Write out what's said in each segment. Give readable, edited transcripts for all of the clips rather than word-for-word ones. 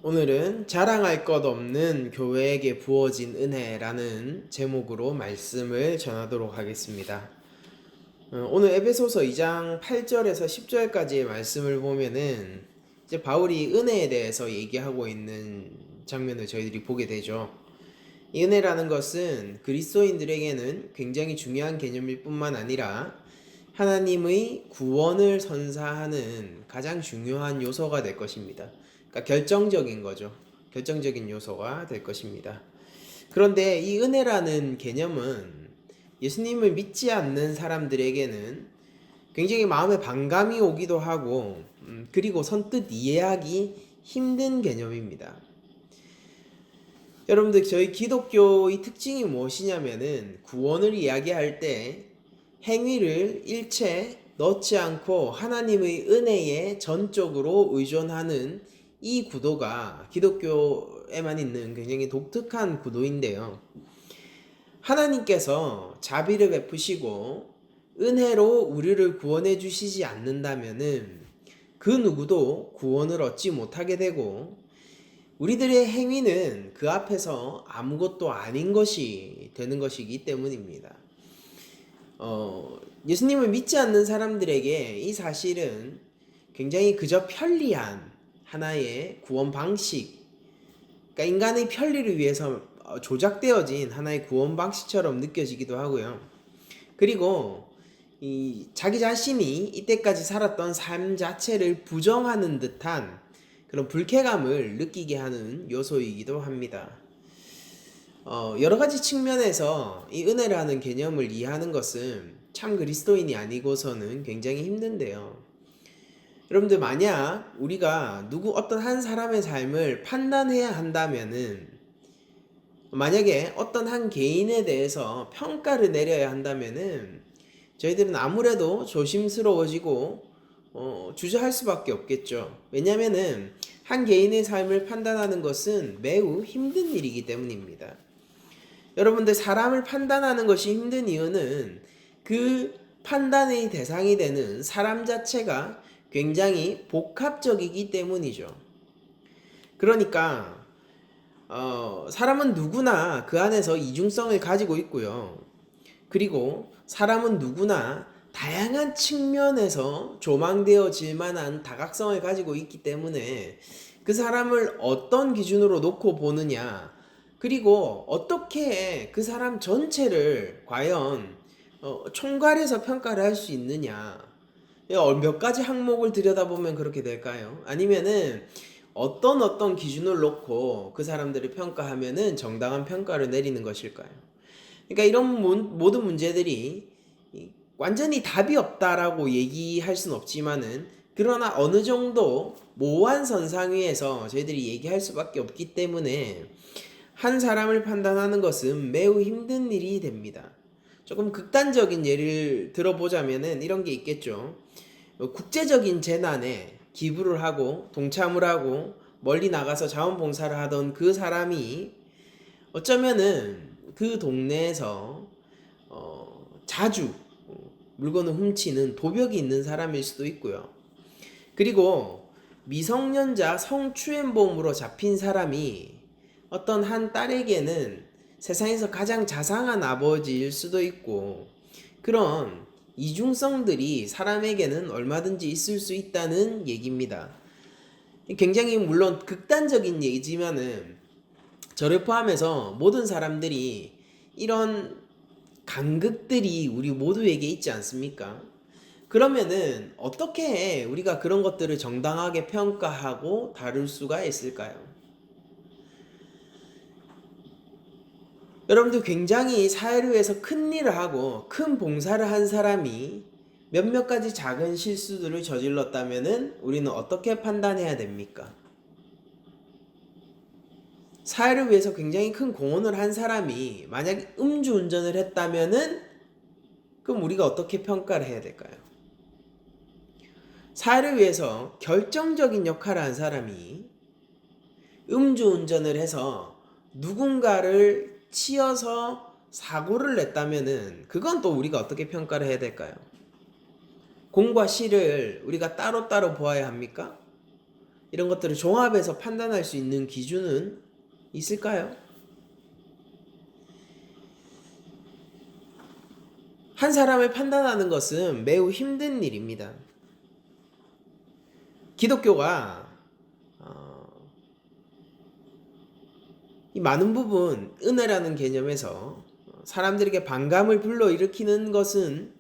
오늘은 자랑할 것 없는 교회에게 부어진 은혜라는 제목으로 말씀을 전하도록 하겠습니다. 오늘 에베소서 2장 8절에서 10절까지의 말씀을 보면은 이제 바울이 은혜에 대해서 얘기하고 있는 장면을 저희들이 보게 되죠. 이 은혜라는 것은 그리스도인들에게는 굉장히 중요한 개념일 뿐만 아니라 하나님의 구원을 선사하는 가장 중요한 요소가 될 것입니다. 그러니까 결정적인 거죠. 결정적인 요소가 될 것입니다. 그런데 이 은혜라는 개념은 예수님을 믿지 않는 사람들에게는 굉장히 마음에 반감이 오기도 하고 그리고 선뜻 이해하기 힘든 개념입니다. 여러분들, 저희 기독교의 특징이 무엇이냐면은 구원을 이야기할 때 행위를 일체 넣지 않고 하나님의 은혜에 전적으로 의존하는 이 구도가 기독교에만 있는 굉장히 독특한 구도인데요. 하나님께서 자비를 베푸시고 은혜로 우리를 구원해 주시지 않는다면은 그 누구도 구원을 얻지 못하게 되고 우리들의 행위는 그 앞에서 아무것도 아닌 것이 되는 것이기 때문입니다. 예수님을 믿지 않는 사람들에게 이 사실은 굉장히 그저 편리한 하나의 구원 방식, 그러니까 인간의 편리를 위해서 조작되어진 하나의 구원 방식처럼 느껴지기도 하고요. 그리고 이 자기 자신이 이때까지 살았던 삶 자체를 부정하는 듯한 그런 불쾌감을 느끼게 하는 요소이기도 합니다. 여러 가지 측면에서 이 은혜라는 개념을 이해하는 것은 참 그리스도인이 아니고서는 굉장히 힘든데요. 여러분들, 만약 우리가 어떤 한 사람의 삶을 판단해야 한다면은, 만약에 어떤 한 개인에 대해서 평가를 내려야 한다면은 저희들은 아무래도 조심스러워지고 주저할 수밖에 없겠죠. 왜냐면은 한 개인의 삶을 판단하는 것은 매우 힘든 일이기 때문입니다. 여러분들, 사람을 판단하는 것이 힘든 이유는 그 판단의 대상이 되는 사람 자체가 굉장히 복합적이기 때문이죠. 그러니까 사람은 누구나 그 안에서 이중성을 가지고 있고요. 그리고 사람은 누구나 다양한 측면에서 조망되어질 만한 다각성을 가지고 있기 때문에 그 사람을 어떤 기준으로 놓고 보느냐, 그리고 어떻게 그 사람 전체를 과연 총괄해서 평가를 할 수 있느냐, 몇 가지 항목을 들여다보면 그렇게 될까요? 아니면은 어떤 기준을 놓고 그 사람들을 평가하면은 정당한 평가를 내리는 것일까요? 그러니까 이런 모든 문제들이 완전히 답이 없다라고 얘기할 수는 없지만은, 그러나 어느 정도 모호한 선상 위에서 저희들이 얘기할 수밖에 없기 때문에 한 사람을 판단하는 것은 매우 힘든 일이 됩니다. 조금 극단적인 예를 들어보자면은 이런 게 있겠죠. 국제적인 재난에 기부를 하고 동참을 하고 멀리 나가서 자원봉사를 하던 그 사람이 어쩌면은 그 동네에서 자주 물건을 훔치는 도벽이 있는 사람일 수도 있고요. 그리고 미성년자 성추행범으로 잡힌 사람이 어떤 한 딸에게는 세상에서 가장 자상한 아버지일 수도 있고, 그런 이중성들이 사람에게는 얼마든지 있을 수 있다는 얘기입니다. 굉장히 물론 극단적인 얘기지만은 저를 포함해서 모든 사람들이 이런 간극들이 우리 모두에게 있지 않습니까? 그러면은 어떻게 우리가 그런 것들을 정당하게 평가하고 다룰 수가 있을까요? 여러분들, 굉장히 사회를 위해서 큰 일을 하고 큰 봉사를 한 사람이 몇몇 가지 작은 실수들을 저질렀다면은 우리는 어떻게 판단해야 됩니까? 사회를 위해서 굉장히 큰 공헌을 한 사람이 만약 음주운전을 했다면은 그럼 우리가 어떻게 평가를 해야 될까요? 사회를 위해서 결정적인 역할을 한 사람이 음주운전을 해서 누군가를 치여서 사고를 냈다면은 그건 또 우리가 어떻게 평가를 해야 될까요? 공과 실을 우리가 따로따로 보아야 합니까? 이런 것들을 종합해서 판단할 수 있는 기준은 있을까요? 한 사람을 판단하는 것은 매우 힘든 일입니다. 기독교가 이 많은 부분 은혜라는 개념에서 사람들에게 반감을 불러일으키는 것은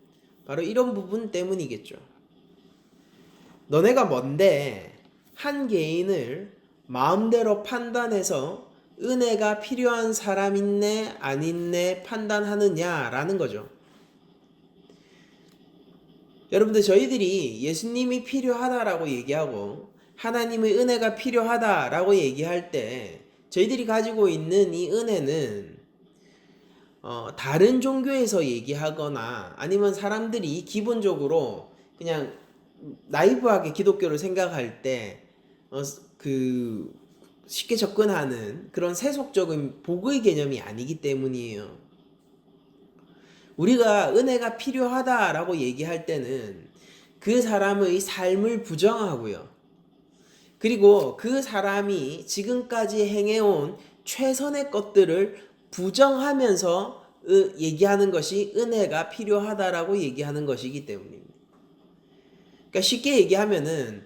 바로 이런 부분 때문이겠죠. 너네가 뭔데 한 개인을 마음대로 판단해서 은혜가 필요한 사람 있네 안 있네 판단하느냐라는 거죠. 여러분들, 저희들이 예수님이 필요하다라고 얘기하고 하나님의 은혜가 필요하다라고 얘기할 때 저희들이 가지고 있는 이 은혜는 다른 종교에서 얘기하거나 아니면 사람들이 기본적으로 그냥 나이브하게 기독교를 생각할 때 쉽게 접근하는 그런 세속적인 복의 개념이 아니기 때문이에요. 우리가 은혜가 필요하다라고 얘기할 때는 그 사람의 삶을 부정하고요. 그리고 그 사람이 지금까지 행해온 최선의 것들을 부정하면서 얘기하는 것이 은혜가 필요하다라고 얘기하는 것이기 때문입니다. 그러니까 쉽게 얘기하면은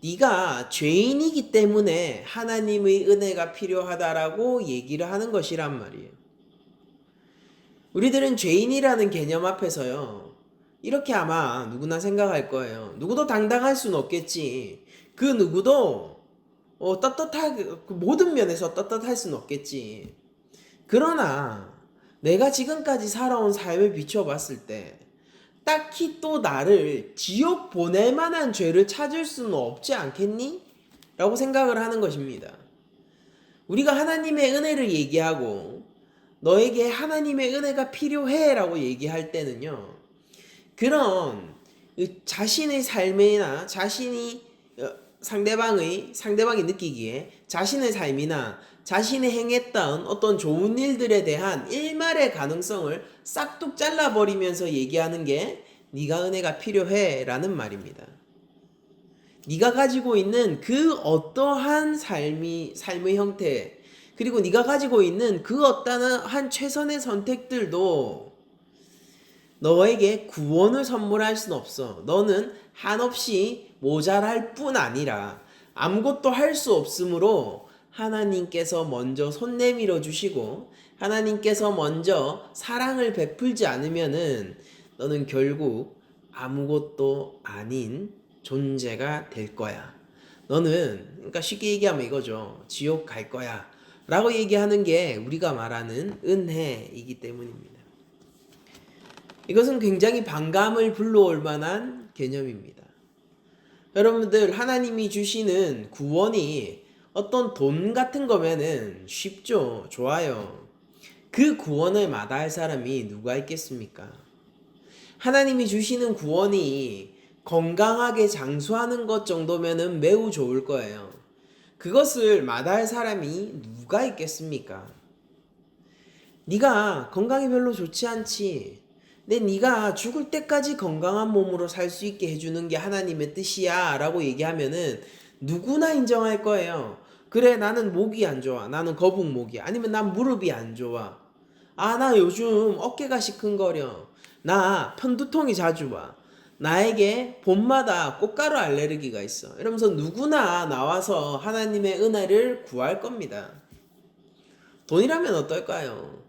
네가 죄인이기 때문에 하나님의 은혜가 필요하다라고 얘기를 하는 것이란 말이에요. 우리들은 죄인이라는 개념 앞에서요, 이렇게 아마 누구나 생각할 거예요. 누구도 당당할 수는 없겠지. 그 누구도 떳떳하게 모든 면에서 떳떳할 수는 없겠지. 그러나 내가 지금까지 살아온 삶을 비춰봤을 때 딱히 또 나를 지옥 보낼 만한 죄를 찾을 수는 없지 않겠니? 라고 생각을 하는 것입니다. 우리가 하나님의 은혜를 얘기하고 너에게 하나님의 은혜가 필요해 라고 얘기할 때는요, 그런 자신의 삶이나 상대방이 느끼기에 자신의 삶이나 자신이 행했던 어떤 좋은 일들에 대한 일말의 가능성을 싹둑 잘라버리면서 얘기하는 게 네가 은혜가 필요해 라는 말입니다. 네가 가지고 있는 그 어떠한 삶의 형태, 그리고 네가 가지고 있는 그 어떠한 최선의 선택들도 너에게 구원을 선물할 순 없어. 너는 한없이 모자랄 뿐 아니라 아무것도 할 수 없으므로 하나님께서 먼저 손 내밀어 주시고 하나님께서 먼저 사랑을 베풀지 않으면은 너는 결국 아무것도 아닌 존재가 될 거야. 너는, 그러니까 쉽게 얘기하면 이거죠. 지옥 갈 거야 라고 얘기하는 게 우리가 말하는 은혜이기 때문입니다. 이것은 굉장히 반감을 불러올 만한 개념입니다. 여러분들, 하나님이 주시는 구원이 어떤 돈 같은 거면은 쉽죠. 좋아요. 그 구원을 마다할 사람이 누가 있겠습니까? 하나님이 주시는 구원이 건강하게 장수하는 것 정도면은 매우 좋을 거예요. 그것을 마다할 사람이 누가 있겠습니까? 네가 건강이 별로 좋지 않지. 근데 네가 죽을 때까지 건강한 몸으로 살 수 있게 해주는 게 하나님의 뜻이야 라고 얘기하면은 누구나 인정할 거예요. 그래, 나는 목이 안 좋아. 나는 거북목이야. 아니면 난 무릎이 안 좋아. 아, 나 요즘 어깨가 시큰거려. 나 편두통이 자주 와. 나에게 봄마다 꽃가루 알레르기가 있어. 이러면서 누구나 나와서 하나님의 은혜를 구할 겁니다. 돈이라면 어떨까요?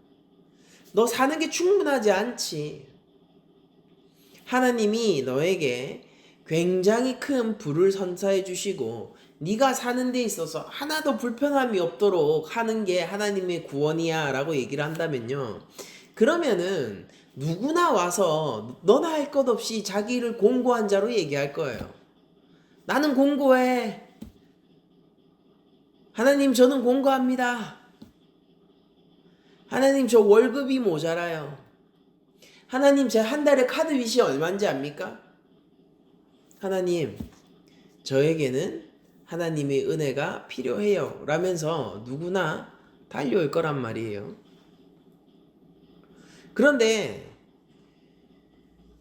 너 사는 게 충분하지 않지. 하나님이 너에게 굉장히 큰 부를 선사해 주시고 네가 사는 데 있어서 하나도 불편함이 없도록 하는 게 하나님의 구원이야 라고 얘기를 한다면요, 그러면은 누구나 와서 너나 할 것 없이 자기를 공고한 자로 얘기할 거예요. 나는 공고해. 하나님, 저는 공고합니다. 하나님, 저 월급이 모자라요. 하나님, 제 한 달에 카드 빚이 얼마인지 압니까? 하나님, 저에게는 하나님의 은혜가 필요해요 라면서 누구나 달려올 거란 말이에요. 그런데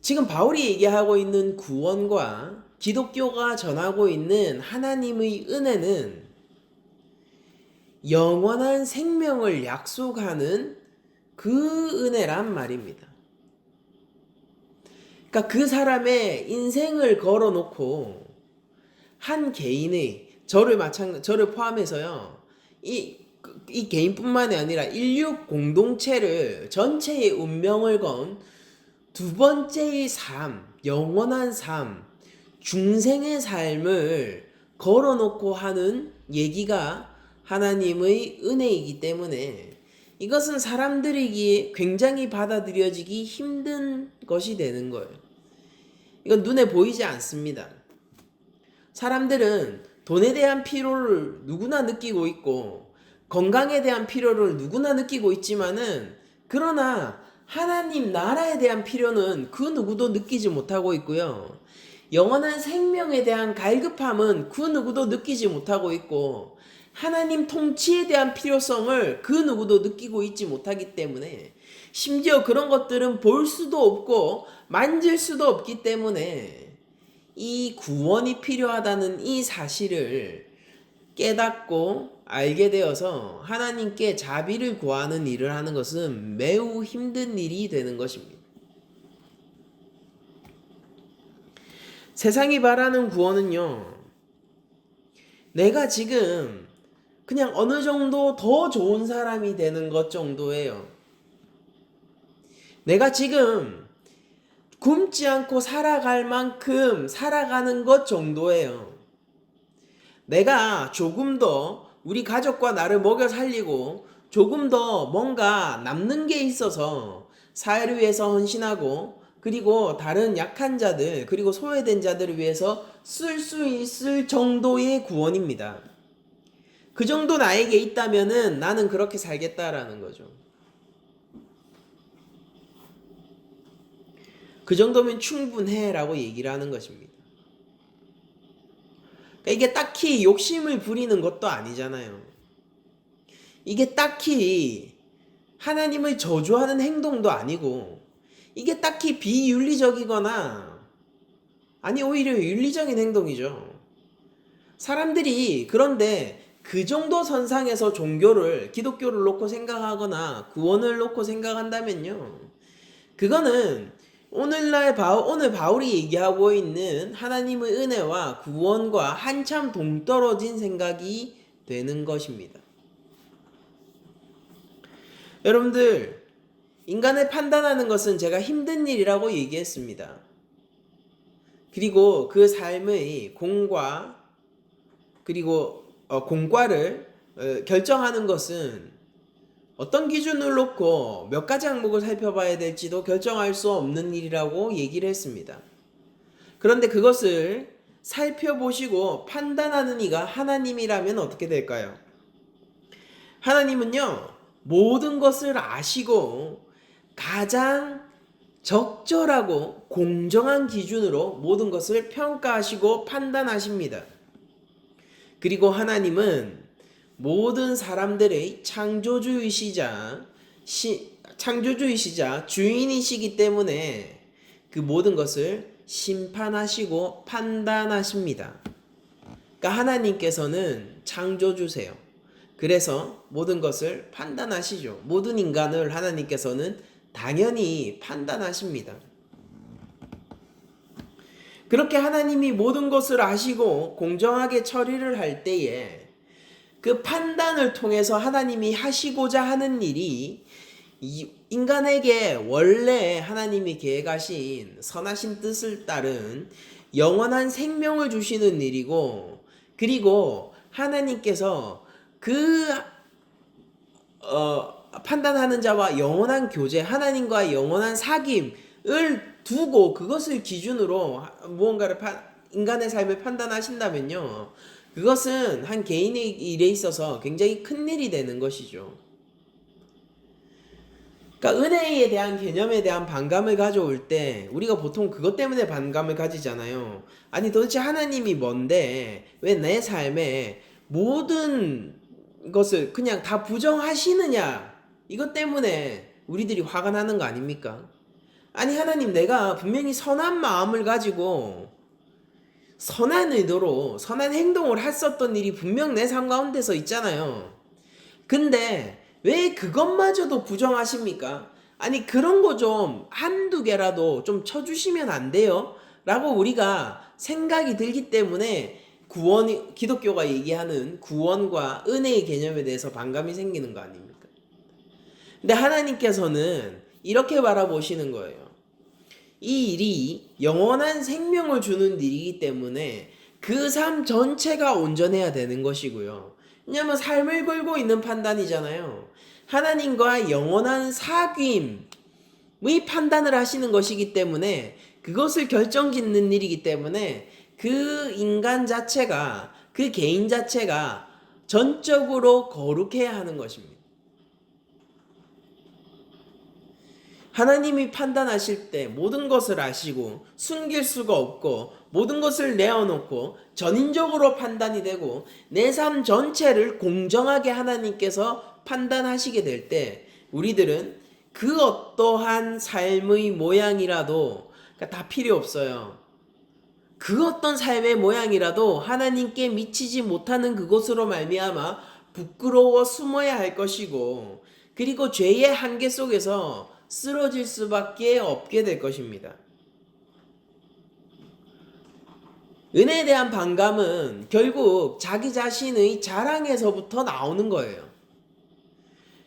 지금 바울이 얘기하고 있는 구원과 기독교가 전하고 있는 하나님의 은혜는 영원한 생명을 약속하는 그 은혜란 말입니다. 그러니까 그 사람의 인생을 걸어놓고 한 개인의 저를 포함해서요, 이 개인뿐만이 아니라 인류 공동체를 전체의 운명을 건 두 번째의 삶, 영원한 삶, 중생의 삶을 걸어놓고 하는 얘기가 하나님의 은혜이기 때문에 이것은 사람들에게 굉장히 받아들여지기 힘든 것이 되는 거예요. 이건 눈에 보이지 않습니다. 사람들은 돈에 대한 필요를 누구나 느끼고 있고 건강에 대한 필요를 누구나 느끼고 있지만은, 그러나 하나님 나라에 대한 필요는 그 누구도 느끼지 못하고 있고요. 영원한 생명에 대한 갈급함은 그 누구도 느끼지 못하고 있고, 하나님 통치에 대한 필요성을 그 누구도 느끼고 있지 못하기 때문에, 심지어 그런 것들은 볼 수도 없고 만질 수도 없기 때문에 이 구원이 필요하다는 이 사실을 깨닫고 알게 되어서 하나님께 자비를 구하는 일을 하는 것은 매우 힘든 일이 되는 것입니다. 세상이 바라는 구원은요, 내가 지금 그냥 어느 정도 더 좋은 사람이 되는 것 정도예요. 내가 지금 굶지 않고 살아갈 만큼 살아가는 것 정도예요. 내가 조금 더 우리 가족과 나를 먹여 살리고 조금 더 뭔가 남는 게 있어서 사회를 위해서 헌신하고, 그리고 다른 약한 자들, 그리고 소외된 자들을 위해서 쓸 수 있을 정도의 구원입니다. 그 정도 나에게 있다면은 나는 그렇게 살겠다라는 거죠. 그 정도면 충분해라고 얘기를 하는 것입니다. 그러니까 이게 딱히 욕심을 부리는 것도 아니잖아요. 이게 딱히 하나님을 저주하는 행동도 아니고, 이게 딱히 비윤리적이거나, 아니 오히려 윤리적인 행동이죠. 사람들이 그런데 그 정도 선상에서 종교를, 기독교를 놓고 생각하거나 구원을 놓고 생각한다면요, 그거는 오늘 바울이 얘기하고 있는 하나님의 은혜와 구원과 한참 동떨어진 생각이 되는 것입니다. 여러분들, 인간을 판단하는 것은 제가 힘든 일이라고 얘기했습니다. 그리고 그 삶의 공과, 그리고 공과를 결정하는 것은 어떤 기준을 놓고 몇 가지 항목을 살펴봐야 될지도 결정할 수 없는 일이라고 얘기를 했습니다. 그런데 그것을 살펴보시고 판단하는 이가 하나님이라면 어떻게 될까요? 하나님은요, 모든 것을 아시고 가장 적절하고 공정한 기준으로 모든 것을 평가하시고 판단하십니다. 그리고 하나님은 모든 사람들의 창조주이시자 주인이시기 때문에 그 모든 것을 심판하시고 판단하십니다. 그러니까 하나님께서는 창조주세요. 그래서 모든 것을 판단하시죠. 모든 인간을 하나님께서는 당연히 판단하십니다. 그렇게 하나님이 모든 것을 아시고 공정하게 처리를 할 때에 그 판단을 통해서 하나님이 하시고자 하는 일이 인간에게 원래 하나님이 계획하신 선하신 뜻을 따른 영원한 생명을 주시는 일이고, 그리고 하나님께서 그 판단하는 자와 영원한 교제, 하나님과 영원한 사귐을 두고 그것을 기준으로 무언가를 인간의 삶을 판단하신다면요, 그것은 한 개인의 일에 있어서 굉장히 큰 일이 되는 것이죠. 그러니까 은혜에 대한 개념에 대한 반감을 가져올 때 우리가 보통 그것 때문에 반감을 가지잖아요. 아니 도대체 하나님이 뭔데 왜 내 삶에 모든 것을 그냥 다 부정하시느냐, 이것 때문에 우리들이 화가 나는 거 아닙니까? 아니 하나님, 내가 분명히 선한 마음을 가지고 선한 의도로 선한 행동을 했었던 일이 분명 내 삶 가운데서 있잖아요. 근데 왜 그것마저도 부정하십니까? 아니 그런 거 좀 한두 개라도 좀 쳐주시면 안 돼요? 라고 우리가 생각이 들기 때문에 기독교가 얘기하는 구원과 은혜의 개념에 대해서 반감이 생기는 거 아닙니까? 근데 하나님께서는 이렇게 바라보시는 거예요. 이 일이 영원한 생명을 주는 일이기 때문에 그 삶 전체가 온전해야 되는 것이고요. 왜냐하면 삶을 걸고 있는 판단이잖아요. 하나님과 영원한 사귐의 판단을 하시는 것이기 때문에 그것을 결정짓는 일이기 때문에 그 인간 자체가 그 개인 자체가 전적으로 거룩해야 하는 것입니다. 하나님이 판단하실 때 모든 것을 아시고 숨길 수가 없고 모든 것을 내어놓고 전인적으로 판단이 되고 내 삶 전체를 공정하게 하나님께서 판단하시게 될 때 우리들은 그 어떠한 삶의 모양이라도 다 필요 없어요. 그 어떤 삶의 모양이라도 하나님께 미치지 못하는 그것으로 말미암아 부끄러워 숨어야 할 것이고 그리고 죄의 한계 속에서 쓰러질 수밖에 없게 될 것입니다. 은혜에 대한 반감은 결국 자기 자신의 자랑에서부터 나오는 거예요.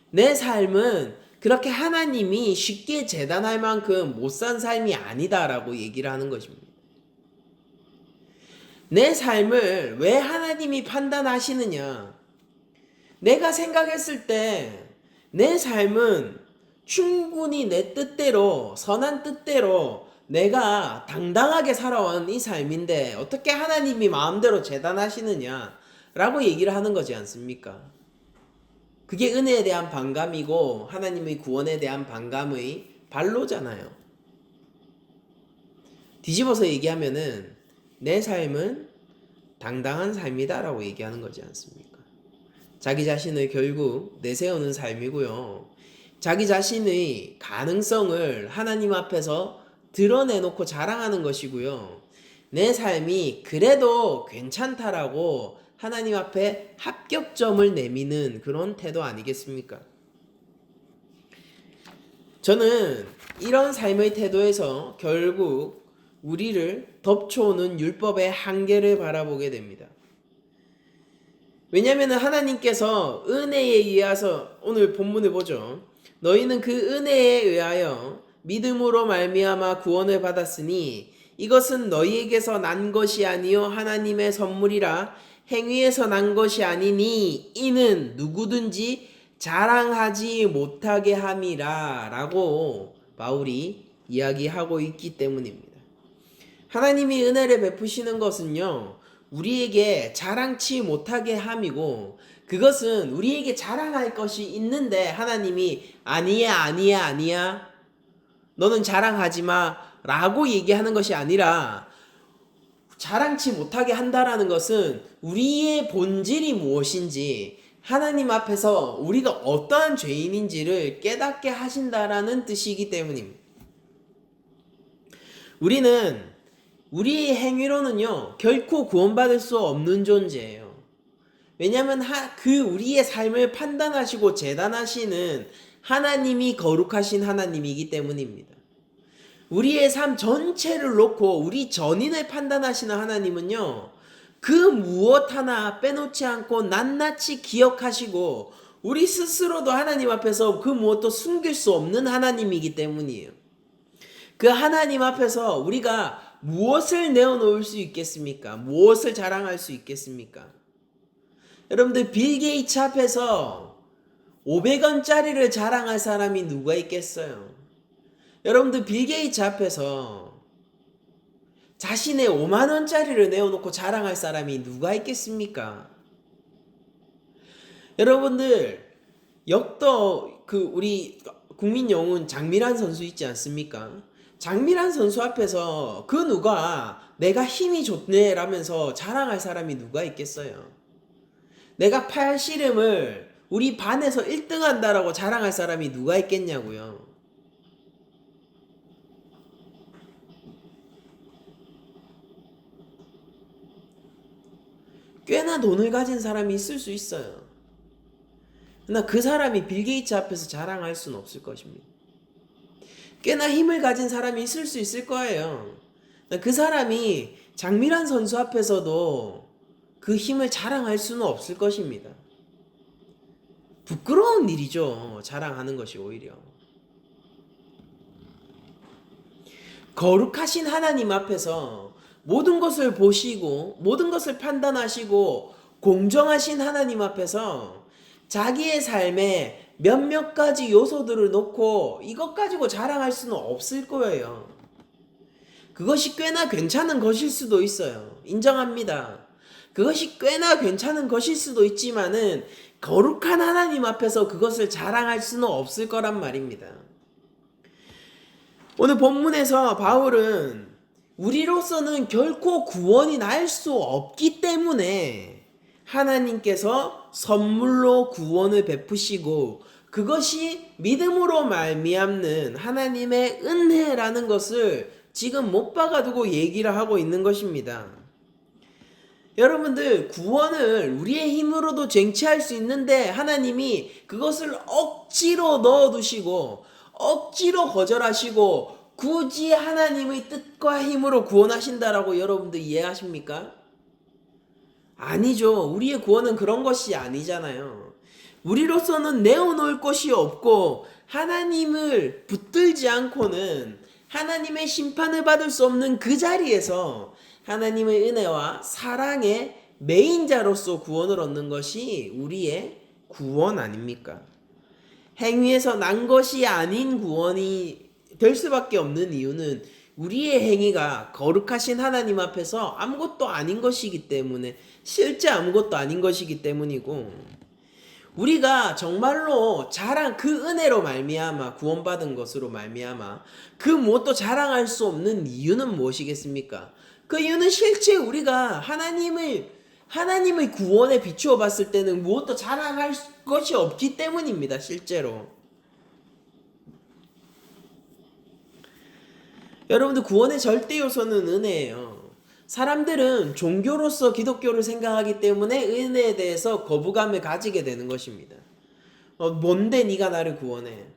내 삶은 그렇게 하나님이 쉽게 재단할 만큼 못 산 삶이 아니다라고 얘기를 하는 것입니다. 내 삶을 왜 하나님이 판단하시느냐? 내가 생각했을 때 내 삶은 충분히 내 뜻대로 선한 뜻대로 내가 당당하게 살아온 이 삶인데 어떻게 하나님이 마음대로 재단하시느냐 라고 얘기를 하는 거지 않습니까? 그게 은혜에 대한 반감이고 하나님의 구원에 대한 반감의 발로잖아요. 뒤집어서 얘기하면은 내 삶은 당당한 삶이다 라고 얘기하는 거지 않습니까? 자기 자신을 결국 내세우는 삶이고요. 자기 자신의 가능성을 하나님 앞에서 드러내놓고 자랑하는 것이고요. 내 삶이 그래도 괜찮다라고 하나님 앞에 합격점을 내미는 그런 태도 아니겠습니까? 저는 이런 삶의 태도에서 결국 우리를 덮쳐오는 율법의 한계를 바라보게 됩니다. 왜냐하면 하나님께서 은혜에 의해서 오늘 본문을 보죠. 너희는 그 은혜에 의하여 믿음으로 말미암아 구원을 받았으니 이것은 너희에게서 난 것이 아니요 하나님의 선물이라 행위에서 난 것이 아니니 이는 누구든지 자랑하지 못하게 함이라 라고 바울이 이야기하고 있기 때문입니다. 하나님이 은혜를 베푸시는 것은요 우리에게 자랑치 못하게 함이고 그것은 우리에게 자랑할 것이 있는데 하나님이 아니야 너는 자랑하지 마 라고 얘기하는 것이 아니라 자랑치 못하게 한다라는 것은 우리의 본질이 무엇인지 하나님 앞에서 우리가 어떠한 죄인인지를 깨닫게 하신다라는 뜻이기 때문입니다. 우리는 우리의 행위로는요 결코 구원받을 수 없는 존재예요. 왜냐하면 우리의 삶을 판단하시고 재단하시는 하나님이 거룩하신 하나님이기 때문입니다. 우리의 삶 전체를 놓고 우리 전인을 판단하시는 하나님은요 그 무엇 하나 빼놓지 않고 낱낱이 기억하시고 우리 스스로도 하나님 앞에서 그 무엇도 숨길 수 없는 하나님이기 때문이에요. 그 하나님 앞에서 우리가 무엇을 내어놓을 수 있겠습니까? 무엇을 자랑할 수 있겠습니까? 여러분들 빌 게이츠 앞에서 500원짜리를 자랑할 사람이 누가 있겠어요? 여러분들 빌 게이츠 앞에서 자신의 5만원짜리를 내어놓고 자랑할 사람이 누가 있겠습니까? 여러분들 우리 국민 영웅 장미란 선수 있지 않습니까? 장미란 선수 앞에서 그 누가 내가 힘이 좋네 라면서 자랑할 사람이 누가 있겠어요? 내가 팔씨름을 우리 반에서 1등 한다라고 자랑할 사람이 누가 있겠냐고요? 꽤나 돈을 가진 사람이 있을 수 있어요. 그러나 그 사람이 빌 게이츠 앞에서 자랑할 수는 없을 것입니다. 꽤나 힘을 가진 사람이 있을 수 있을 거예요. 그 사람이 장미란 선수 앞에서도 그 힘을 자랑할 수는 없을 것입니다. 부끄러운 일이죠. 자랑하는 것이 오히려. 거룩하신 하나님 앞에서 모든 것을 보시고 모든 것을 판단하시고 공정하신 하나님 앞에서 자기의 삶에 몇몇 가지 요소들을 놓고 이것 가지고 자랑할 수는 없을 거예요. 그것이 꽤나 괜찮은 것일 수도 있어요. 인정합니다. 그것이 꽤나 괜찮은 것일 수도 있지만은 거룩한 하나님 앞에서 그것을 자랑할 수는 없을 거란 말입니다. 오늘 본문에서 바울은 우리로서는 결코 구원이 날 수 없기 때문에 하나님께서 선물로 구원을 베푸시고 그것이 믿음으로 말미암는 하나님의 은혜라는 것을 지금 못 박아두고 얘기를 하고 있는 것입니다. 여러분들, 구원을 우리의 힘으로도 쟁취할 수 있는데 하나님이 그것을 억지로 넣어두시고 억지로 거절하시고 굳이 하나님의 뜻과 힘으로 구원하신다라고 여러분들 이해하십니까? 아니죠. 우리의 구원은 그런 것이 아니잖아요. 우리로서는 내어놓을 것이 없고 하나님을 붙들지 않고는 하나님의 심판을 받을 수 없는 그 자리에서 하나님의 은혜와 사랑의 메인자로서 구원을 얻는 것이 우리의 구원 아닙니까? 행위에서 난 것이 아닌 구원이 될 수밖에 없는 이유는 우리의 행위가 거룩하신 하나님 앞에서 아무것도 아닌 것이기 때문에, 실제 아무것도 아닌 것이기 때문이고, 우리가 정말로 그 은혜로 말미암아 구원받은 것으로 말미암아 그 무엇도 자랑할 수 없는 이유는 무엇이겠습니까? 그 이유는 실제 우리가 하나님의 구원에 비추어 봤을 때는 무엇도 자랑할 것이 없기 때문입니다. 실제로. 여러분들, 구원의 절대 요소는 은혜예요. 사람들은 종교로서 기독교를 생각하기 때문에 은혜에 대해서 거부감을 가지게 되는 것입니다. 뭔데 네가 나를 구원해?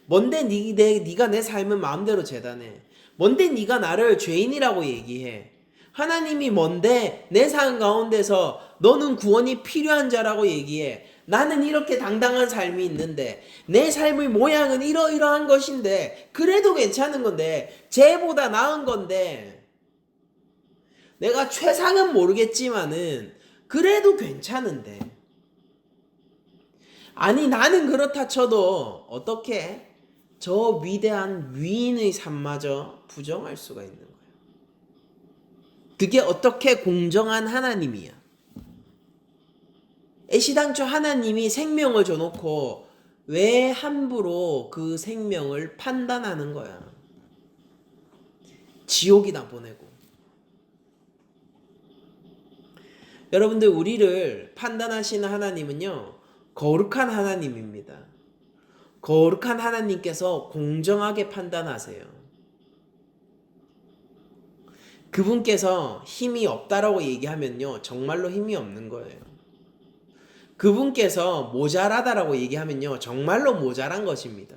뭔데 네가 내 삶을 마음대로 재단해? 뭔데 네가 나를 죄인이라고 얘기해? 하나님이 뭔데 내 삶 가운데서 너는 구원이 필요한 자라고 얘기해? 나는 이렇게 당당한 삶이 있는데 내 삶의 모양은 이러이러한 것인데 그래도 괜찮은 건데 쟤보다 나은 건데 내가 최상은 모르겠지만은 그래도 괜찮은데, 아니 나는 그렇다 쳐도 어떻게 저 위대한 위인의 삶마저 부정할 수가 있는 거예요. 그게 어떻게 공정한 하나님이야? 애시당초 하나님이 생명을 줘놓고 왜 함부로 그 생명을 판단하는 거야? 지옥이나 보내고. 여러분들, 우리를 판단하시는 하나님은요, 거룩한 하나님입니다. 거룩한 하나님께서 공정하게 판단하세요. 그분께서 힘이 없다라고 얘기하면요, 정말로 힘이 없는 거예요. 그분께서 모자라다라고 얘기하면요, 정말로 모자란 것입니다.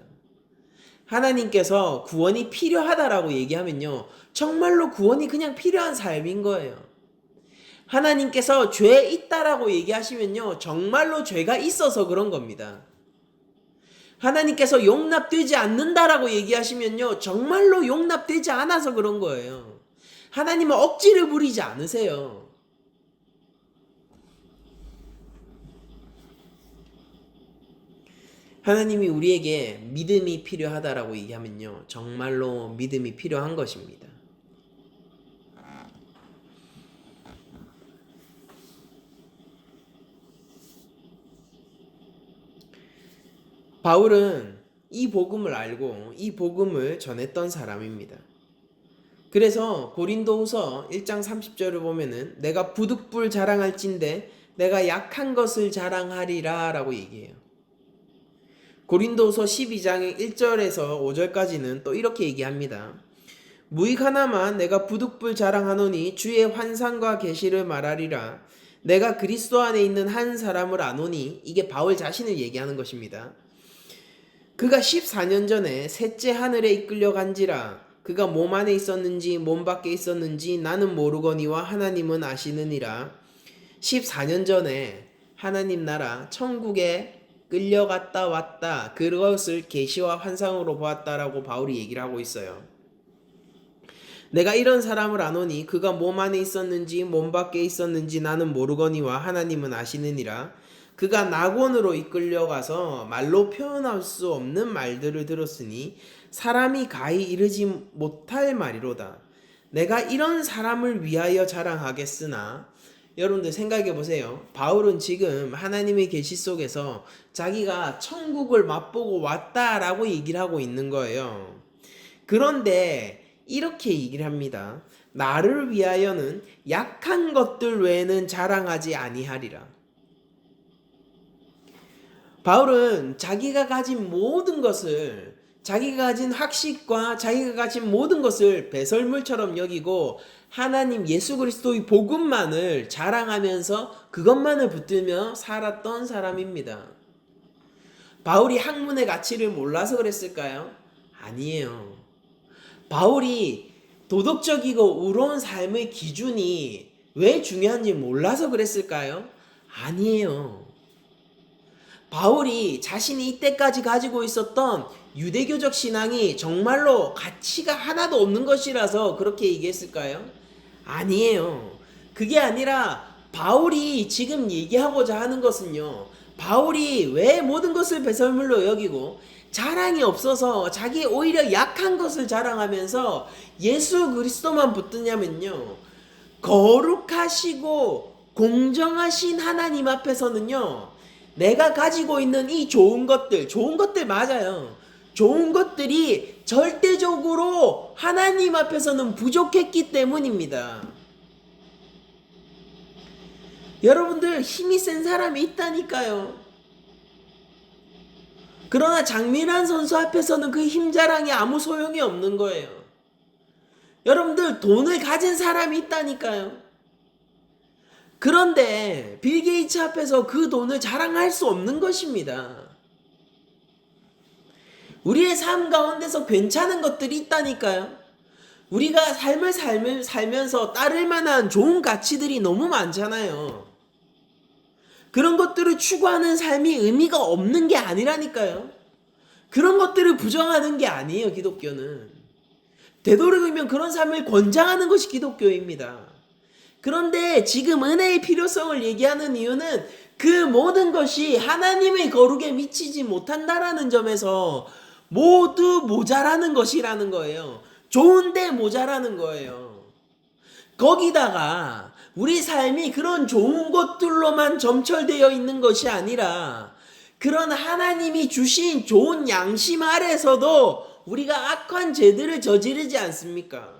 하나님께서 구원이 필요하다라고 얘기하면요, 정말로 구원이 그냥 필요한 삶인 거예요. 하나님께서 죄 있다라고 얘기하시면요, 정말로 죄가 있어서 그런 겁니다. 하나님께서 용납되지 않는다라고 얘기하시면요, 정말로 용납되지 않아서 그런 거예요. 하나님은 억지를 부리지 않으세요. 하나님이 우리에게 믿음이 필요하다라고 얘기하면요, 정말로 믿음이 필요한 것입니다. 바울은 이 복음을 알고 이 복음을 전했던 사람입니다. 그래서 고린도후서 1장 30절을 보면은 내가 부득불 자랑할진대 내가 약한 것을 자랑하리라 라고 얘기해요. 고린도후서 12장 1절에서 5절까지는 또 이렇게 얘기합니다. 무익 하나만 내가 부득불 자랑하노니 주의 환상과 계시를 말하리라. 내가 그리스도 안에 있는 한 사람을 아노니, 이게 바울 자신을 얘기하는 것입니다. 그가 14년 전에 셋째 하늘에 이끌려간지라. 그가 몸 안에 있었는지 몸 밖에 있었는지 나는 모르거니와 하나님은 아시느니라. 14년 전에 하나님 나라 천국에 끌려갔다 왔다, 그것을 계시와 환상으로 보았다라고 바울이 얘기를 하고 있어요. 내가 이런 사람을 아노니 그가 몸 안에 있었는지 몸 밖에 있었는지 나는 모르거니와 하나님은 아시느니라. 그가 낙원으로 이끌려가서 말로 표현할 수 없는 말들을 들었으니 사람이 가히 이르지 못할 말이로다. 내가 이런 사람을 위하여 자랑하겠으나, 여러분들 생각해 보세요. 바울은 지금 하나님의 계시 속에서 자기가 천국을 맛보고 왔다라고 얘기를 하고 있는 거예요. 그런데 이렇게 얘기를 합니다. 나를 위하여는 약한 것들 외에는 자랑하지 아니하리라. 바울은 자기가 가진 모든 것을, 자기가 가진 학식과 자기가 가진 모든 것을 배설물처럼 여기고 하나님 예수 그리스도의 복음만을 자랑하면서 그것만을 붙들며 살았던 사람입니다. 바울이 학문의 가치를 몰라서 그랬을까요? 아니에요. 바울이 도덕적이고 의로운 삶의 기준이 왜 중요한지 몰라서 그랬을까요? 아니에요. 바울이 자신이 이때까지 가지고 있었던 유대교적 신앙이 정말로 가치가 하나도 없는 것이라서 그렇게 얘기했을까요? 아니에요. 그게 아니라 바울이 지금 얘기하고자 하는 것은요, 바울이 왜 모든 것을 배설물로 여기고 자랑이 없어서 자기 오히려 약한 것을 자랑하면서 예수 그리스도만 붙드냐면요, 거룩하시고 공정하신 하나님 앞에서는요, 내가 가지고 있는 이 좋은 것들 맞아요. 좋은 것들이 절대적으로 하나님 앞에서는 부족했기 때문입니다. 여러분들, 힘이 센 사람이 있다니까요. 그러나 장민환 선수 앞에서는 그 힘 자랑이 아무 소용이 없는 거예요. 여러분들, 돈을 가진 사람이 있다니까요. 그런데 빌 게이츠 앞에서 그 돈을 자랑할 수 없는 것입니다. 우리의 삶 가운데서 괜찮은 것들이 있다니까요. 우리가 삶을 살면서 따를 만한 좋은 가치들이 너무 많잖아요. 그런 것들을 추구하는 삶이 의미가 없는 게 아니라니까요. 그런 것들을 부정하는 게 아니에요, 기독교는. 되도록이면 그런 삶을 권장하는 것이 기독교입니다. 그런데 지금 은혜의 필요성을 얘기하는 이유는 그 모든 것이 하나님의 거룩에 미치지 못한다라는 점에서 모두 모자라는 것이라는 거예요. 좋은데 모자라는 거예요. 거기다가 우리 삶이 그런 좋은 것들로만 점철되어 있는 것이 아니라 그런 하나님이 주신 좋은 양심 아래서도 우리가 악한 죄들을 저지르지 않습니까?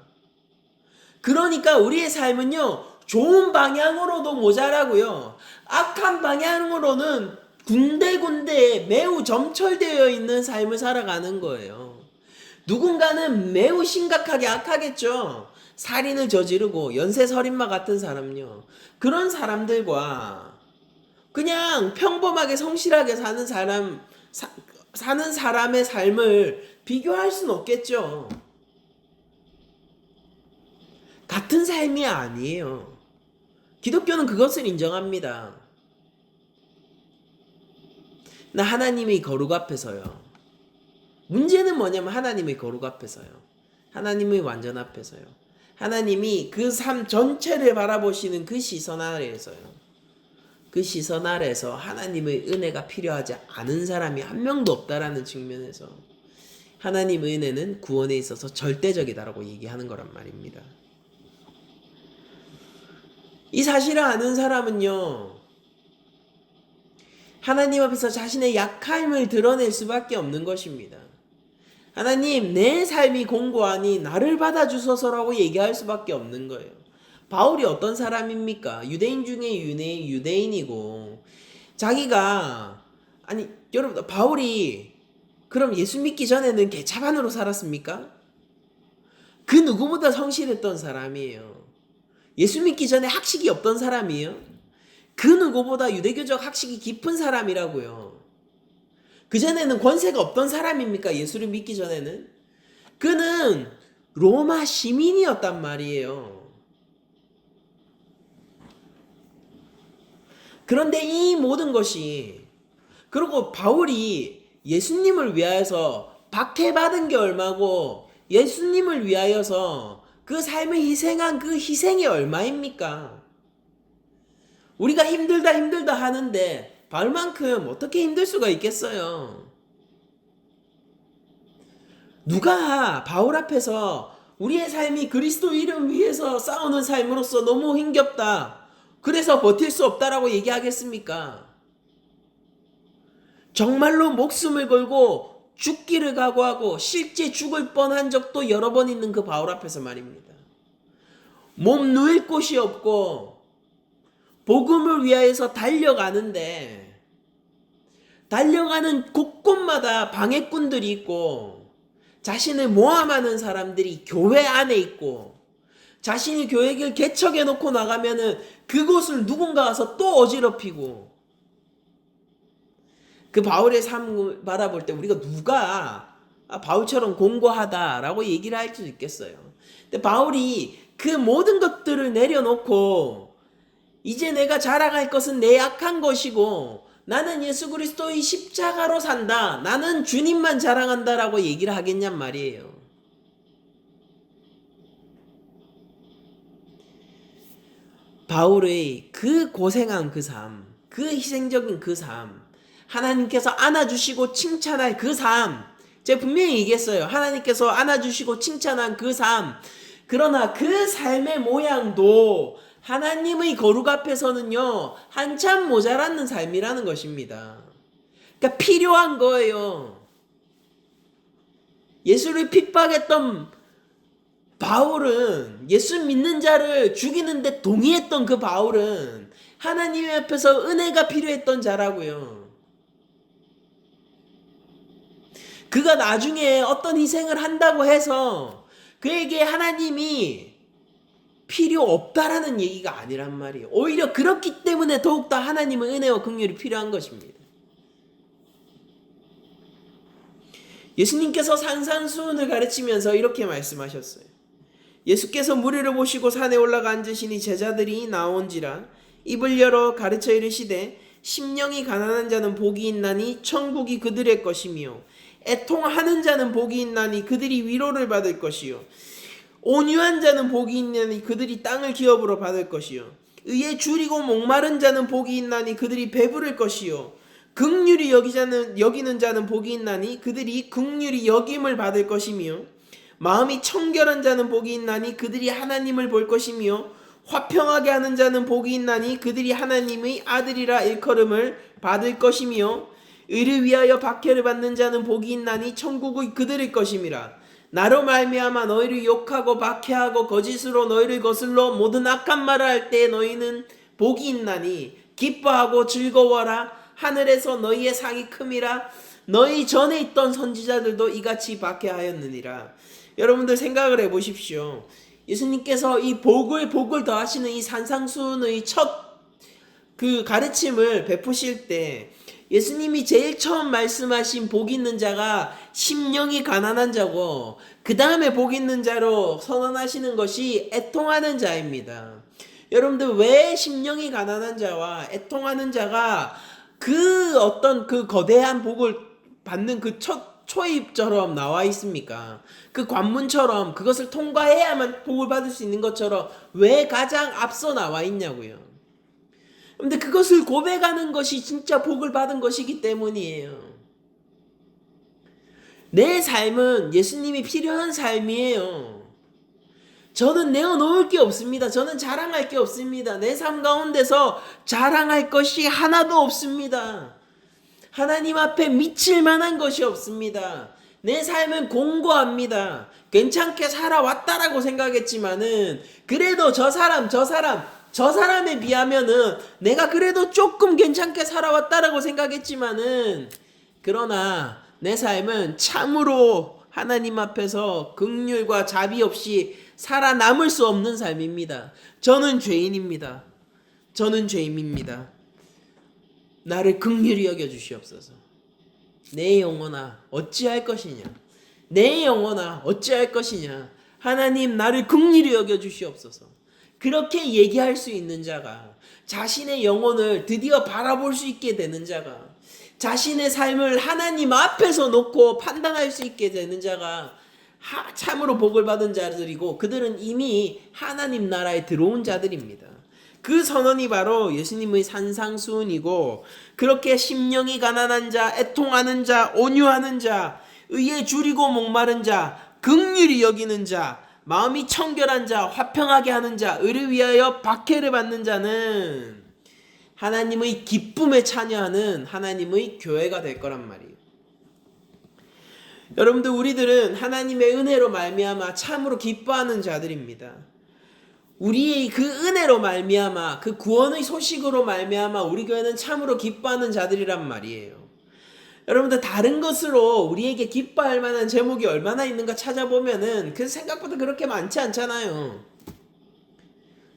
그러니까 우리의 삶은요, 좋은 방향으로도 모자라고요, 악한 방향으로는 군데군데 매우 점철되어 있는 삶을 살아가는 거예요. 누군가는 매우 심각하게 악하겠죠. 살인을 저지르고 연쇄살인마 같은 사람요. 그런 사람들과 그냥 평범하게 성실하게 사는 사람의 삶을 비교할 수는 없겠죠. 같은 삶이 아니에요. 기독교는 그것을 인정합니다. 나 하나님의 거룩 앞에서요. 문제는 뭐냐면 하나님의 거룩 앞에서요. 하나님의 완전 앞에서요. 하나님이 그 삶 전체를 바라보시는 그 시선 아래에서요. 그 시선 아래에서 하나님의 은혜가 필요하지 않은 사람이 한 명도 없다라는 측면에서 하나님의 은혜는 구원에 있어서 절대적이다라고 얘기하는 거란 말입니다. 이 사실을 아는 사람은요, 하나님 앞에서 자신의 약함을 드러낼 수밖에 없는 것입니다. 하나님, 내 삶이 공고하니 나를 받아주소서라고 얘기할 수밖에 없는 거예요. 바울이 어떤 사람입니까? 유대인 중에 유대인이고, 자기가, 아니 여러분, 바울이 그럼 예수 믿기 전에는 개차반으로 살았습니까? 그 누구보다 성실했던 사람이에요. 예수 믿기 전에 학식이 없던 사람이에요. 그 누구보다 유대교적 학식이 깊은 사람이라고요. 그전에는 권세가 없던 사람입니까? 예수를 믿기 전에는. 그는 로마 시민이었단 말이에요. 그런데 이 모든 것이, 그리고 바울이 예수님을 위하여서 박해받은 게 얼마고 예수님을 위하여서 그 삶을 희생한 그 희생이 얼마입니까? 우리가 힘들다 하는데 바울만큼 어떻게 힘들 수가 있겠어요? 누가 바울 앞에서 우리의 삶이 그리스도 이름 위해서 싸우는 삶으로서 너무 힘겹다, 그래서 버틸 수 없다라고 얘기하겠습니까? 정말로 목숨을 걸고 죽기를 각오하고 실제 죽을 뻔한 적도 여러 번 있는 그 바울 앞에서 말입니다. 몸 누일 곳이 없고 복음을 위하여서 달려가는데, 달려가는 곳곳마다 방해꾼들이 있고, 자신을 모함하는 사람들이 교회 안에 있고, 자신이 교회를 개척해 놓고 나가면은 그곳을 누군가 와서 또 어지럽히고, 그 바울의 삶을 바라볼 때 우리가 누가 바울처럼 공고하다라고 얘기를 할 수 있겠어요? 근데 바울이 그 모든 것들을 내려놓고 이제 내가 자랑할 것은 내 약한 것이고 나는 예수 그리스도의 십자가로 산다, 나는 주님만 자랑한다라고 얘기를 하겠냔 말이에요. 바울의 그 고생한 그 삶, 그 희생적인 그 삶, 하나님께서 안아주시고 칭찬할 그 삶, 제가 분명히 얘기했어요. 하나님께서 안아주시고 칭찬한 그 삶. 그러나 그 삶의 모양도 하나님의 거룩 앞에서는요, 한참 모자라는 삶이라는 것입니다. 그러니까 필요한 거예요. 예수를 핍박했던 바울은, 예수 믿는 자를 죽이는데 동의했던 그 바울은 하나님 앞에서 은혜가 필요했던 자라고요. 그가 나중에 어떤 희생을 한다고 해서 그에게 하나님이 필요 없다라는 얘기가 아니란 말이에요. 오히려 그렇기 때문에 더욱더 하나님의 은혜와 긍휼이 필요한 것입니다. 예수님께서 산산수훈을 가르치면서 이렇게 말씀하셨어요. 예수께서 무리를 보시고 산에 올라가 앉으시니 제자들이 나온지라 입을 열어 가르쳐 이르시되 심령이 가난한 자는 복이 있나니 천국이 그들의 것이며 애통하는 자는 복이 있나니 그들이 위로를 받을 것이요 온유한 자는 복이 있나니 그들이 땅을 기업으로 받을 것이요 의에 줄이고 목마른 자는 복이 있나니 그들이 배부를 것이요 긍휼히 여기는 자는 복이 있나니 그들이 긍휼히 여김을 받을 것이며 마음이 청결한 자는 복이 있나니 그들이 하나님을 볼 것이며 화평하게 하는 자는 복이 있나니 그들이 하나님의 아들이라 일컬음을 받을 것이며 의를 위하여 박해를 받는 자는 복이 있나니 천국의 그들의 것임이라. 나로 말미암아 너희를 욕하고 박해하고 거짓으로 너희를 거슬러 모든 악한 말을 할 때 너희는 복이 있나니 기뻐하고 즐거워라. 하늘에서 너희의 상이 큼이라. 너희 전에 있던 선지자들도 이같이 박해하였느니라. 여러분들 생각을 해보십시오. 예수님께서 이 복을 더하시는 이 산상수훈의 첫 그 가르침을 베푸실 때 예수님이 제일 처음 말씀하신 복 있는 자가 심령이 가난한 자고, 그 다음에 복 있는 자로 선언하시는 것이 애통하는 자입니다. 여러분들, 왜 심령이 가난한 자와 애통하는 자가 그 어떤 그 거대한 복을 받는 그 첫 초입처럼 나와 있습니까? 그 관문처럼 그것을 통과해야만 복을 받을 수 있는 것처럼 왜 가장 앞서 나와 있냐고요. 근데 그것을 고백하는 것이 진짜 복을 받은 것이기 때문이에요. 내 삶은 예수님이 필요한 삶이에요. 저는 내어놓을 게 없습니다. 저는 자랑할 게 없습니다. 내 삶 가운데서 자랑할 것이 하나도 없습니다. 하나님 앞에 미칠 만한 것이 없습니다. 내 삶은 공고합니다. 괜찮게 살아왔다라고 생각했지만은 그래도 저 사람에 비하면은 내가 그래도 조금 괜찮게 살아왔다라고 생각했지만은, 그러나 내 삶은 참으로 하나님 앞에서 긍휼과 자비 없이 살아남을 수 없는 삶입니다. 저는 죄인입니다. 나를 긍휼히 여겨 주시옵소서. 내 영혼아 어찌할 것이냐. 내 영혼아 어찌할 것이냐. 하나님 나를 긍휼히 여겨 주시옵소서. 그렇게 얘기할 수 있는 자가, 자신의 영혼을 드디어 바라볼 수 있게 되는 자가, 자신의 삶을 하나님 앞에서 놓고 판단할 수 있게 되는 자가 참으로 복을 받은 자들이고, 그들은 이미 하나님 나라에 들어온 자들입니다. 그 선언이 바로 예수님의 산상수훈이고, 그렇게 심령이 가난한 자, 애통하는 자, 온유하는 자, 의에 줄이고 목마른 자, 긍휼히 여기는 자, 마음이 청결한 자, 화평하게 하는 자, 의를 위하여 박해를 받는 자는 하나님의 기쁨에 참여하는 하나님의 교회가 될 거란 말이에요. 여러분들, 우리들은 하나님의 은혜로 말미암아 참으로 기뻐하는 자들입니다. 우리의 그 은혜로 말미암아, 그 구원의 소식으로 말미암아 우리 교회는 참으로 기뻐하는 자들이란 말이에요. 여러분들, 다른 것으로 우리에게 기뻐할 만한 제목이 얼마나 있는가 찾아보면은 그 생각보다 그렇게 많지 않잖아요.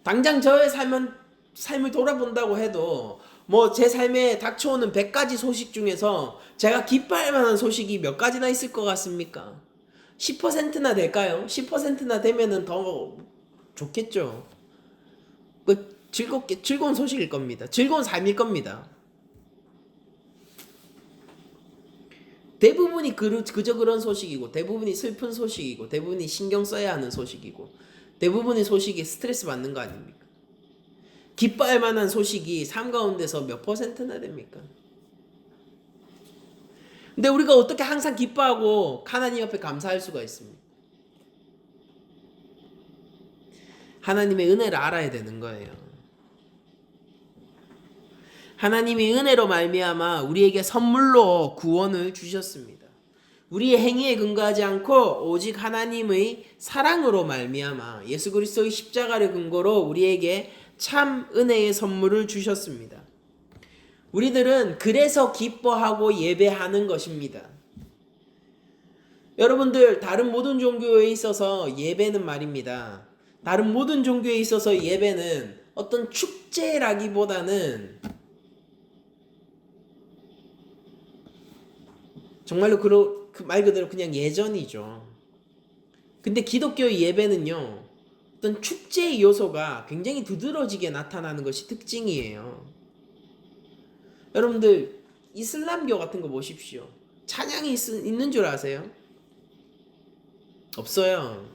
당장 저의 삶을 돌아본다고 해도 뭐 제 삶에 닥쳐오는 100가지 소식 중에서 제가 기뻐할 만한 소식이 몇 가지나 있을 것 같습니까? 10%나 될까요? 10%나 되면은 더 좋겠죠. 즐거운 소식일 겁니다. 즐거운 삶일 겁니다. 대부분이 그저 그런 소식이고, 대부분이 슬픈 소식이고, 대부분이 신경 써야 하는 소식이고, 대부분의 소식이 스트레스 받는 거 아닙니까? 기뻐할 만한 소식이 삶 가운데서 몇 %나 됩니까? 근데 우리가 어떻게 항상 기뻐하고 하나님 앞에 감사할 수가 있습니까? 하나님의 은혜를 알아야 되는 거예요. 하나님이 은혜로 말미암아 우리에게 선물로 구원을 주셨습니다. 우리의 행위에 근거하지 않고 오직 하나님의 사랑으로 말미암아 예수 그리스도의 십자가를 근거로 우리에게 참 은혜의 선물을 주셨습니다. 우리들은 그래서 기뻐하고 예배하는 것입니다. 여러분들, 다른 모든 종교에 있어서 예배는 말입니다. 다른 모든 종교에 있어서 예배는 어떤 축제라기보다는 정말로 그 말 그대로 그냥 예전이죠. 근데 기독교의 예배는요, 어떤 축제의 요소가 굉장히 두드러지게 나타나는 것이 특징이에요. 여러분들, 이슬람교 같은 거 보십시오. 찬양이 있는 줄 아세요? 없어요.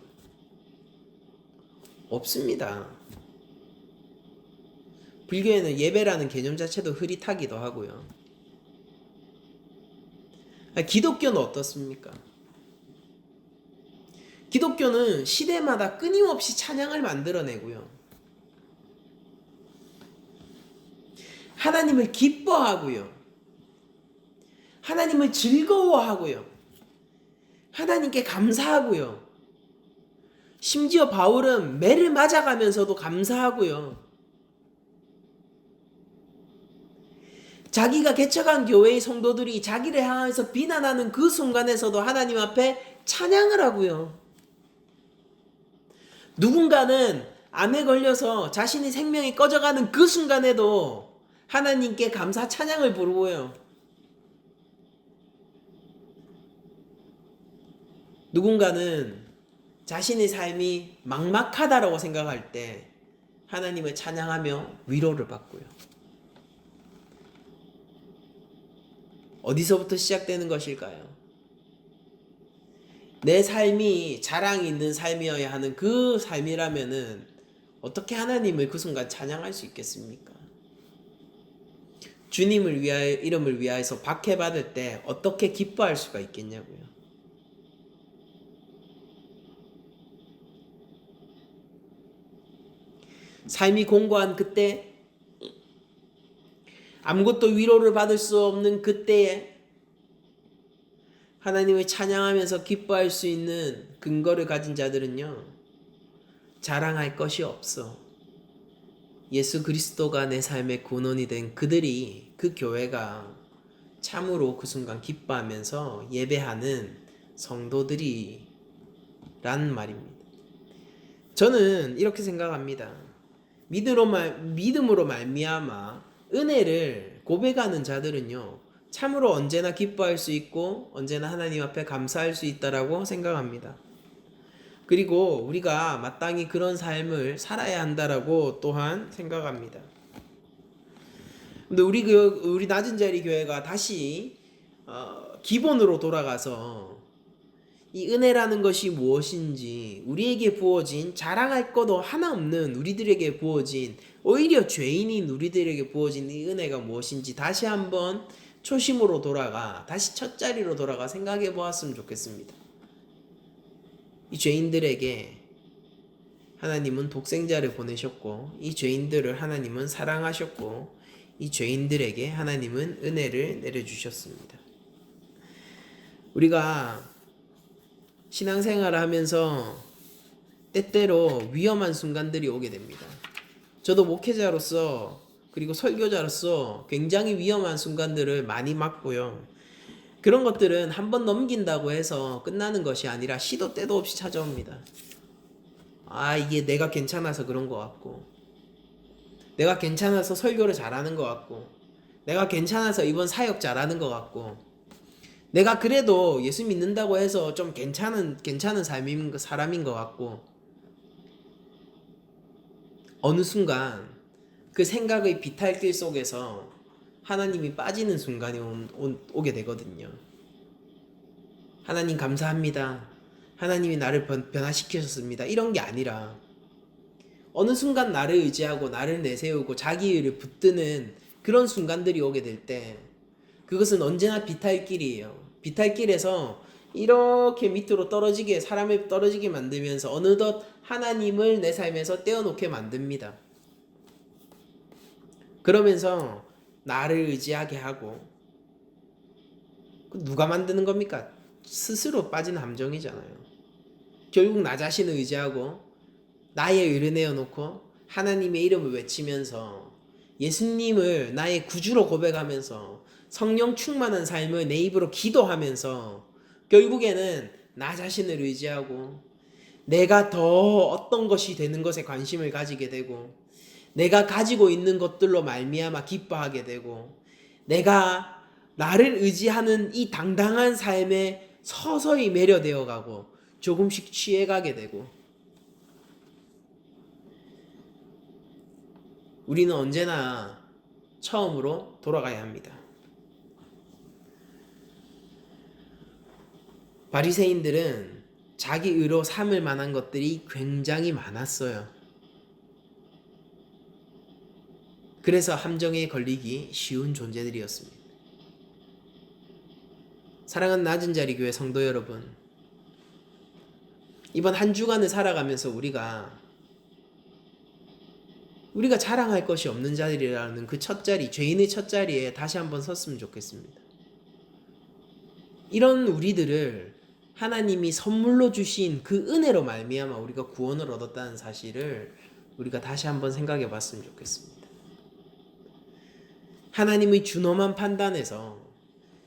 없습니다. 불교에는 예배라는 개념 자체도 흐릿하기도 하고요. 기독교는 어떻습니까? 기독교는 시대마다 끊임없이 찬양을 만들어내고요. 하나님을 기뻐하고요. 하나님을 즐거워하고요. 하나님께 감사하고요. 심지어 바울은 매를 맞아가면서도 감사하고요. 자기가 개척한 교회의 성도들이 자기를 향해서 비난하는 그 순간에서도 하나님 앞에 찬양을 하고요. 누군가는 암에 걸려서 자신의 생명이 꺼져가는 그 순간에도 하나님께 감사 찬양을 부르고요. 누군가는 자신의 삶이 막막하다라고 생각할 때 하나님을 찬양하며 위로를 받고요. 어디서부터 시작되는 것일까요? 내 삶이 자랑이 있는 삶이어야 하는 그 삶이라면은 어떻게 하나님을 그 순간 찬양할 수 있겠습니까? 주님을 위하여, 이름을 위하여서 박해받을 때 어떻게 기뻐할 수가 있겠냐고요. 삶이 공고한 그때, 아무것도 위로를 받을 수 없는 그때에 하나님을 찬양하면서 기뻐할 수 있는 근거를 가진 자들은요, 자랑할 것이 없어. 예수 그리스도가 내 삶의 근원이 된 그들이, 그 교회가 참으로 그 순간 기뻐하면서 예배하는 성도들이란 말입니다. 저는 이렇게 생각합니다. 믿음으로 말미암아 은혜를 고백하는 자들은요, 참으로 언제나 기뻐할 수 있고 언제나 하나님 앞에 감사할 수 있다라고 생각합니다. 그리고 우리가 마땅히 그런 삶을 살아야 한다라고 또한 생각합니다. 근데 우리 낮은 자리 교회가 다시 기본으로 돌아가서 이 은혜라는 것이 무엇인지, 우리에게 부어진 자랑할 것도 하나 없는 우리들에게 부어진, 오히려 죄인인 우리들에게 부어진 이 은혜가 무엇인지 다시 한번 초심으로 돌아가, 다시 첫 자리로 돌아가 생각해 보았으면 좋겠습니다. 이 죄인들에게 하나님은 독생자를 보내셨고, 이 죄인들을 하나님은 사랑하셨고, 이 죄인들에게 하나님은 은혜를 내려주셨습니다. 우리가 신앙생활을 하면서 때때로 위험한 순간들이 오게 됩니다. 저도 목회자로서 그리고 설교자로서 굉장히 위험한 순간들을 많이 맞고요. 그런 것들은 한번 넘긴다고 해서 끝나는 것이 아니라 시도 때도 없이 찾아옵니다. 이게 내가 괜찮아서 그런 것 같고, 내가 괜찮아서 설교를 잘하는 것 같고, 내가 괜찮아서 이번 사역 잘하는 것 같고, 내가 그래도 예수 믿는다고 해서 좀 괜찮은 사람인 것 같고, 어느 순간 그 생각의 비탈길 속에서 하나님이 빠지는 순간이 오게 되거든요. 하나님 감사합니다. 하나님이 나를 변화시키셨습니다. 이런 게 아니라 어느 순간 나를 의지하고 나를 내세우고 자기를 붙드는 그런 순간들이 오게 될 때, 그것은 언제나 비탈길이에요. 비탈길에서 이렇게 밑으로 떨어지게, 사람을 떨어지게 만들면서 어느덧 하나님을 내 삶에서 떼어놓게 만듭니다. 그러면서 나를 의지하게 하고, 누가 만드는 겁니까? 스스로 빠진 함정이잖아요. 결국 나 자신을 의지하고 나의 의를 내어놓고 하나님의 이름을 외치면서 예수님을 나의 구주로 고백하면서 성령 충만한 삶을 내 입으로 기도하면서 결국에는 나 자신을 의지하고 내가 더 어떤 것이 되는 것에 관심을 가지게 되고, 내가 가지고 있는 것들로 말미암아 기뻐하게 되고, 내가 나를 의지하는 이 당당한 삶에 서서히 매료되어 가고 조금씩 취해가게 되고, 우리는 언제나 처음으로 돌아가야 합니다. 바리새인들은 자기 의로 삼을 만한 것들이 굉장히 많았어요. 그래서 함정에 걸리기 쉬운 존재들이었습니다. 사랑하는 낮은 자리 교회 성도 여러분, 이번 한 주간을 살아가면서 우리가 자랑할 것이 없는 자리라는 그 첫 자리, 죄인의 첫 자리에 다시 한번 섰으면 좋겠습니다. 이런 우리들을 하나님이 선물로 주신 그 은혜로 말미암아 우리가 구원을 얻었다는 사실을 우리가 다시 한번 생각해 봤으면 좋겠습니다. 하나님의 준엄한 판단에서,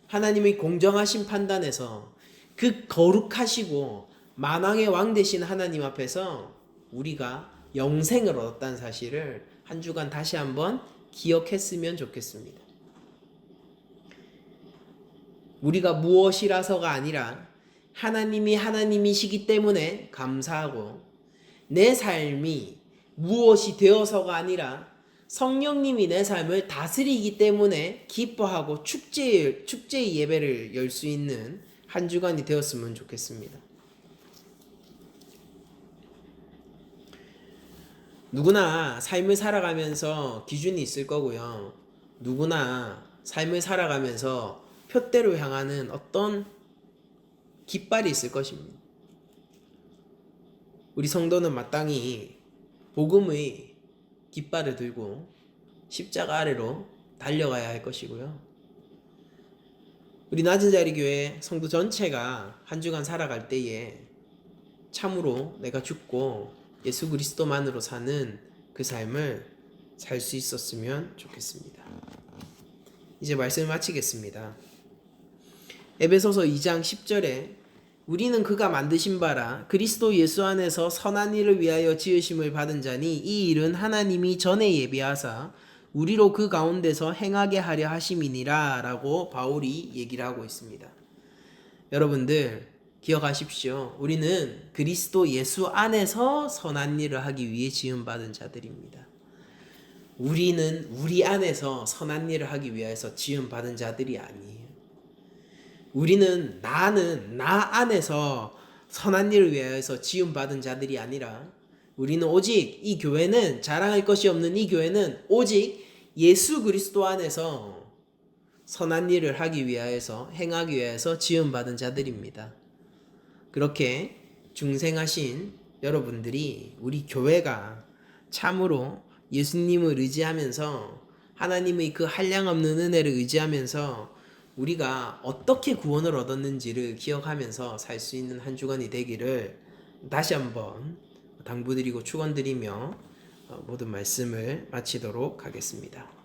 하나님의 공정하신 판단에서 그 거룩하시고 만왕의 왕 되신 하나님 앞에서 우리가 영생을 얻었다는 사실을 한 주간 다시 한번 기억했으면 좋겠습니다. 우리가 무엇이라서가 아니라 하나님이 하나님이시기 때문에 감사하고, 내 삶이 무엇이 되어서가 아니라 성령님이 내 삶을 다스리기 때문에 기뻐하고 축제의 예배를 열 수 있는 한 주간이 되었으면 좋겠습니다. 누구나 삶을 살아가면서 기준이 있을 거고요. 누구나 삶을 살아가면서 표대로 향하는 어떤 깃발이 있을 것입니다. 우리 성도는 마땅히 복음의 깃발을 들고 십자가 아래로 달려가야 할 것이고요. 우리 낮은 자리 교회 성도 전체가 한 주간 살아갈 때에 참으로 내가 죽고 예수 그리스도만으로 사는 그 삶을 살 수 있었으면 좋겠습니다. 이제 말씀을 마치겠습니다. 에베소서 2장 10절에 우리는 그가 만드신 바라 그리스도 예수 안에서 선한 일을 위하여 지으심을 받은 자니 이 일은 하나님이 전에 예비하사 우리로 그 가운데서 행하게 하려 하심이니라 라고 바울이 얘기를 하고 있습니다. 여러분들 기억하십시오. 우리는 그리스도 예수 안에서 선한 일을 하기 위해 지음받은 자들입니다. 우리는 우리 안에서 선한 일을 하기 위해서 지음받은 자들이 아니에요. 나는 나 안에서 선한 일을 위해서 지음받은 자들이 아니라 우리는 오직 이 교회는 자랑할 것이 없는 이 교회는 오직 예수 그리스도 안에서 선한 일을 하기 위하여서 행하기 위해서 지음받은 자들입니다. 그렇게 중생하신 여러분들이 우리 교회가 참으로 예수님을 의지하면서 하나님의 그 한량없는 은혜를 의지하면서 우리가 어떻게 구원을 얻었는지를 기억하면서 살 수 있는 한 주간이 되기를 다시 한번 당부드리고 축원드리며 모든 말씀을 마치도록 하겠습니다.